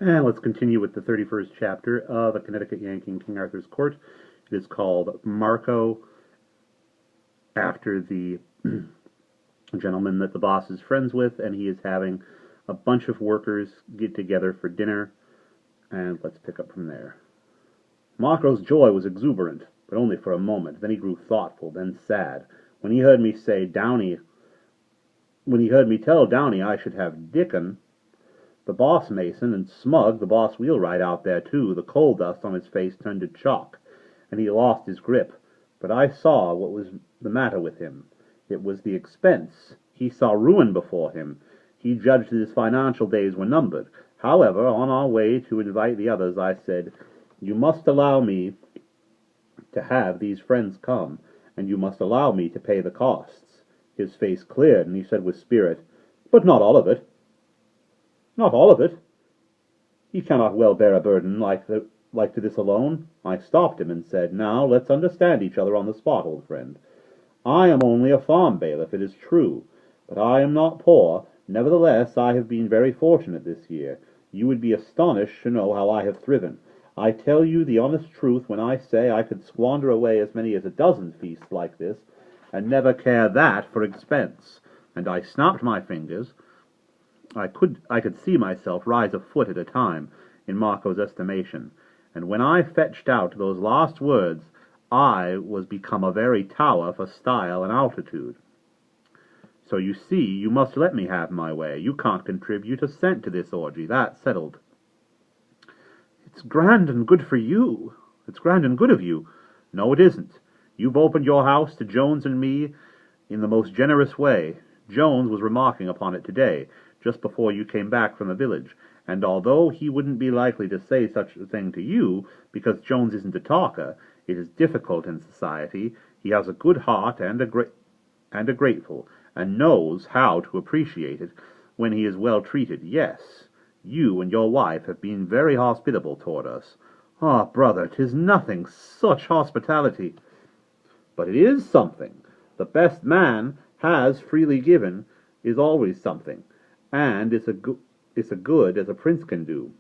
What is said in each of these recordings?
And let's continue with the 31st chapter of A Connecticut Yankee in King Arthur's Court. It is called Marco, after the gentleman that the boss is friends with, and he is having a bunch of workers get together for dinner. And let's pick up from there. Marco's joy was exuberant, but only for a moment. Then he grew thoughtful, then sad. When he heard me tell Downey I should have Dickon, the boss mason, and Smug, the boss wheelwright, out there too, the coal dust on his face turned to chalk, and he lost his grip. But I saw what was the matter with him. It was the expense. He saw ruin before him. He judged that his financial days were numbered. However, on our way to invite the others, I said, "You must allow me to have these friends come, and you must allow me to pay the costs." His face cleared, and he said with spirit, "But not all of it." "Not all of it? He cannot well bear a burden like to this alone." I stopped him and said, "Now let's understand each other on the spot, old friend. I am only a farm bailiff, it is true, but I am not poor. Nevertheless, I have been very fortunate this year. You would be astonished to know how I have thriven. I tell you the honest truth when I say I could squander away as many as a dozen feasts like this, and never care that for expense." And I snapped my fingers. I could see myself rise a foot at a time in Marco's estimation, and when I fetched out those last words, I was become a very tower for style and altitude. So you see, you must let me have my way. You can't contribute a cent to this orgy. That's settled. "It's grand and good for you. It's grand and good of you." "No, it isn't. You've opened your house to Jones and me in the most generous way. Jones was remarking upon it today, just before you came back from the village, and although he wouldn't be likely to say such a thing to you, because Jones isn't a talker, it is difficult in society. He has a good heart and a grateful, and knows how to appreciate it when he is well treated. Yes, you and your wife have been very hospitable toward us." "Ah, brother, 'tis nothing, such hospitality." "But it is something. The best man has freely given is always something, and it's a good as a prince can do,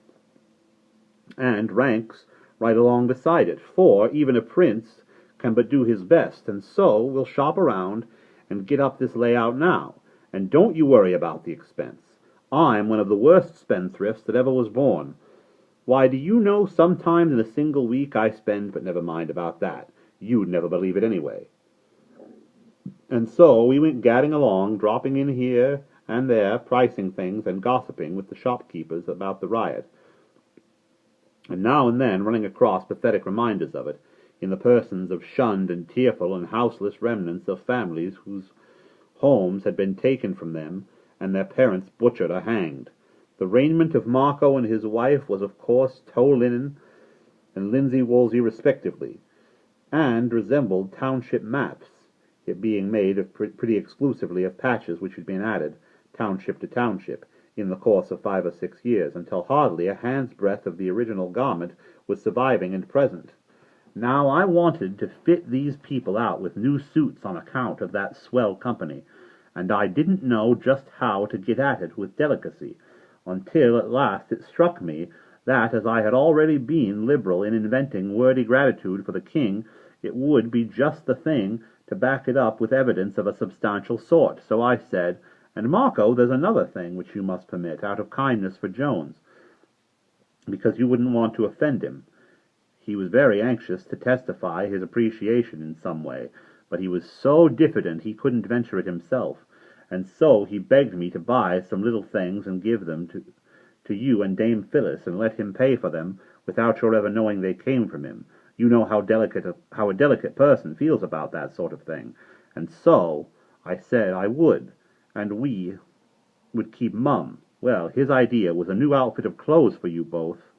and ranks right along beside it, for even a prince can but do his best. And so we'll shop around and get up this layout now, and don't you worry about the expense. I'm one of the worst spendthrifts that ever was born. Why, do you know, sometimes in a single week I spend, but never mind about that. You'd never believe it anyway." And so we went gadding along, dropping in here and there, pricing things and gossiping with the shopkeepers about the riot, and now and then running across pathetic reminders of it, in the persons of shunned and tearful and houseless remnants of families whose homes had been taken from them and their parents butchered or hanged. The raiment of Marco and his wife was of coarse tow linen and linsey-woolsey respectively, and resembled township maps, it being made of pretty exclusively of patches which had been added, township to township, in the course of 5 or 6 years, until hardly a hand's breadth of the original garment was surviving and present. Now I wanted to fit these people out with new suits on account of that swell company, and I didn't know just how to get at it with delicacy, until at last it struck me that, as I had already been liberal in inventing wordy gratitude for the king, it would be just the thing to back it up with evidence of a substantial sort. So I said, "And Marco, there's another thing which you must permit, out of kindness for Jones, because you wouldn't want to offend him." He was very anxious to testify his appreciation in some way, but he was so diffident he couldn't venture it himself, and so he begged me to buy some little things and give them to you and Dame Phyllis, and let him pay for them without your ever knowing they came from him. You know how a delicate person feels about that sort of thing. And so I said I would, and we would keep mum. Well, his idea was a new outfit of clothes for you both."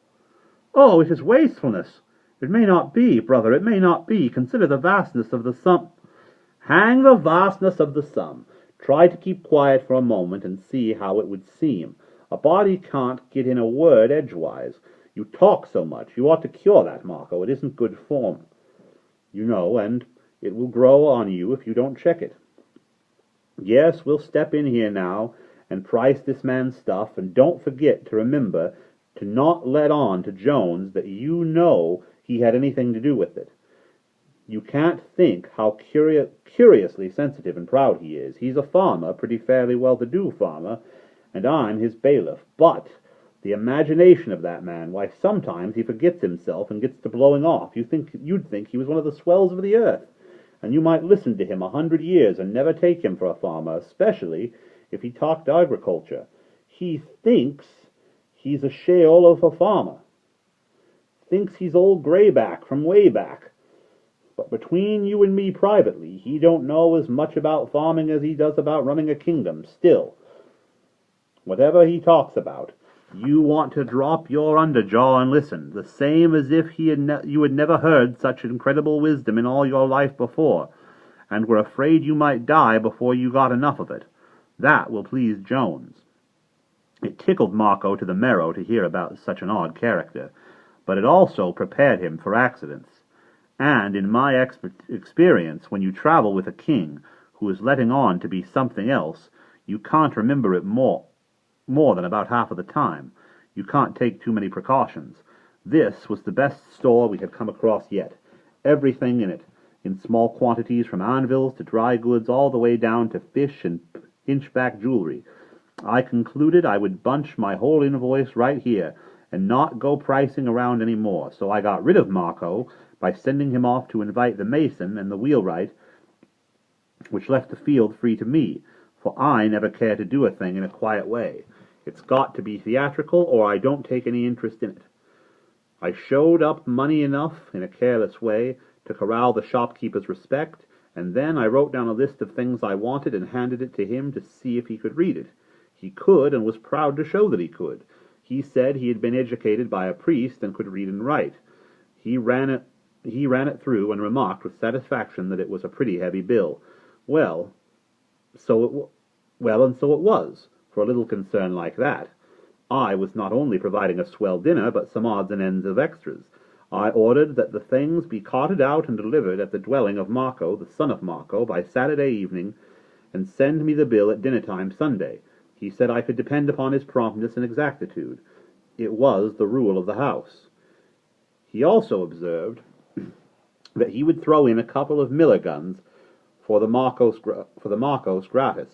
"Oh, it is wastefulness." "It may not be, brother, it may not be. Consider the vastness of the sum." "Hang the vastness of the sum. Try to keep quiet for a moment and see how it would seem. A body can't get in a word edgewise. You talk so much. You ought to cure that, Marco. It isn't good form, you know, and it will grow on you if you don't check it. Yes, we'll step in here now and price this man's stuff, and don't forget to remember to not let on to Jones that you know he had anything to do with it. You can't think how curiously sensitive and proud he is. He's a farmer, pretty fairly well-to-do farmer, and I'm his bailiff. But the imagination of that man, why, sometimes he forgets himself and gets to blowing off. You'd think he was one of the swells of the earth, and you might listen to him 100 years and never take him for a farmer, especially if he talked agriculture. He thinks he's a shale of a farmer. Thinks he's old Grayback from way back. But between you and me privately, he don't know as much about farming as he does about running a kingdom. Still, whatever he talks about, you want to drop your underjaw and listen, the same as if you had never heard such incredible wisdom in all your life before, and were afraid you might die before you got enough of it. That will please Jones. It tickled Marco to the marrow to hear about such an odd character, but it also prepared him for accidents. And in my experience, when you travel with a king who is letting on to be something else, you can't remember it more than about half of the time. You can't take too many precautions. This was the best store we had come across yet. Everything in it, in small quantities, from anvils to dry goods, all the way down to fish and pinchback jewelry. I concluded I would bunch my whole invoice right here and not go pricing around any more. So I got rid of Marco by sending him off to invite the mason and the wheelwright, which left the field free to me, for I never care to do a thing in a quiet way. It's got to be theatrical, or I don't take any interest in it. I showed up money enough in a careless way to corral the shopkeeper's respect, and then I wrote down a list of things I wanted and handed it to him to see if he could read it. He could, and was proud to show that he could. He said he had been educated by a priest and could read and write. He ran it through and remarked with satisfaction that it was a pretty heavy bill. And so it was, for a little concern like that. I was not only providing a swell dinner, but some odds and ends of extras. I ordered that the things be carted out and delivered at the dwelling of Marco, the son of Marco, by Saturday evening, and send me the bill at dinner-time Sunday. He said I could depend upon his promptness and exactitude. It was the rule of the house. He also observed that he would throw in a couple of Miller guns for the Marcos gratis.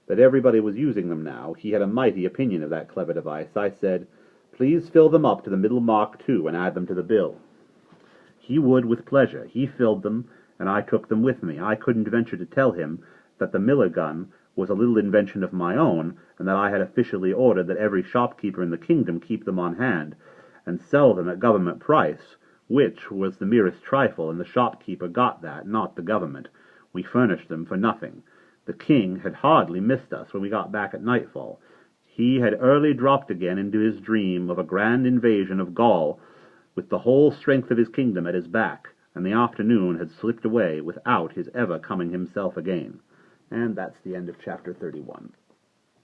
That everybody was using them now. He had a mighty opinion of that clever device. I said, please fill them up to the middle Mark II and add them to the bill. He would with pleasure. He filled them, and I took them with me. I couldn't venture to tell him that the Miller gun was a little invention of my own, and that I had officially ordered that every shopkeeper in the kingdom keep them on hand, and sell them at government price, which was the merest trifle, and the shopkeeper got that, not the government. We furnished them for nothing. The king had hardly missed us when we got back at nightfall. He had early dropped again into his dream of a grand invasion of Gaul, with the whole strength of his kingdom at his back, and the afternoon had slipped away without his ever coming himself again. And that's the end of chapter 31.